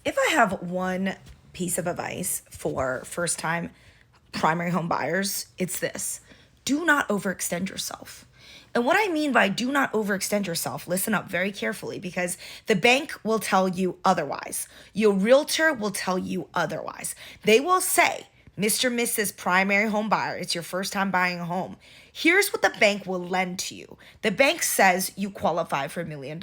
If I have one piece of advice for first time primary home buyers, it's this: do not overextend yourself. And what I mean by do not overextend yourself, listen up very carefully, because the bank will tell you otherwise. Your realtor will tell you otherwise. They will say, Mr. Mrs. Primary home buyer, it's your first time buying a home. Here's what the bank will lend to you. The bank says you qualify for $1 million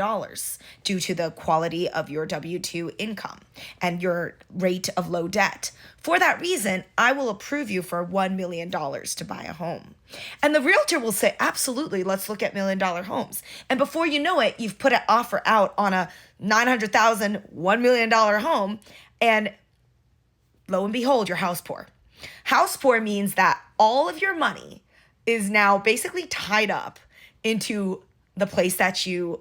due to the quality of your W-2 income and your rate of low debt. For that reason, I will approve you for $1 million to buy a home. And the realtor will say, absolutely, let's look at $1 million homes. And before you know it, you've put an offer out on a $900,000, $1 million home, and lo and behold, you're house poor. House poor means that all of your money is now basically tied up into the place that you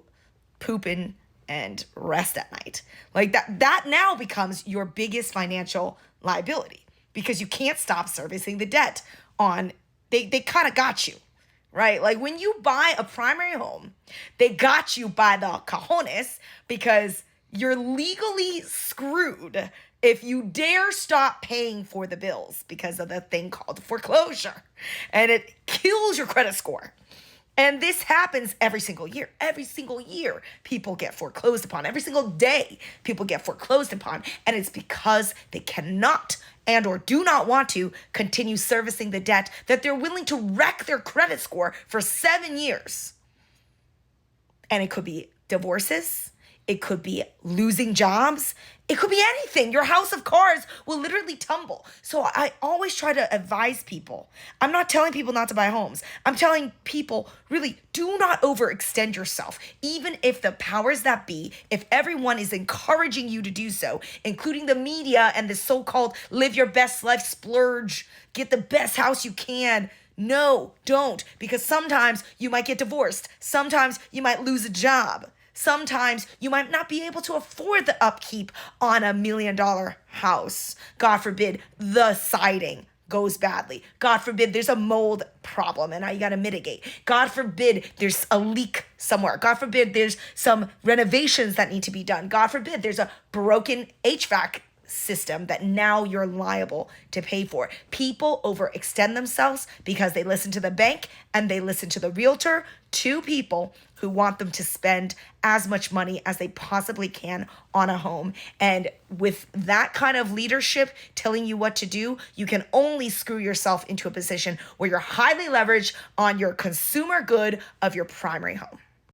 poop in and rest at night. Like that now becomes your biggest financial liability because you can't stop servicing the debt on, they kind of got you, right? Like when you buy a primary home, they got you by the cojones because you're legally screwed if you dare stop paying for the bills because of the thing called foreclosure. And it kills your credit score. And this happens every single year. Every single year, people get foreclosed upon. Every single day, people get foreclosed upon. And it's because they cannot and or do not want to continue servicing the debt that they're willing to wreck their credit score for 7 years. And it could be divorces. It could be losing jobs. It could be anything. Your house of cards will literally tumble. So I always try to advise people. I'm not telling people not to buy homes. I'm telling people, really, do not overextend yourself. Even if the powers that be, if everyone is encouraging you to do so, including the media and the so-called live your best life splurge, get the best house you can. No, don't. Because sometimes you might get divorced. Sometimes you might lose a job. Sometimes you might not be able to afford the upkeep on $1 million house. God forbid the siding goes badly. God forbid there's a mold problem and now you got to mitigate. God forbid there's a leak somewhere. God forbid there's some renovations that need to be done. God forbid there's a broken HVAC system that now you're liable to pay for. People overextend themselves because they listen to the bank and they listen to the realtor, two people who want them to spend as much money as they possibly can on a home. And with that kind of leadership telling you what to do, you can only screw yourself into a position where you're highly leveraged on your consumer good of your primary home.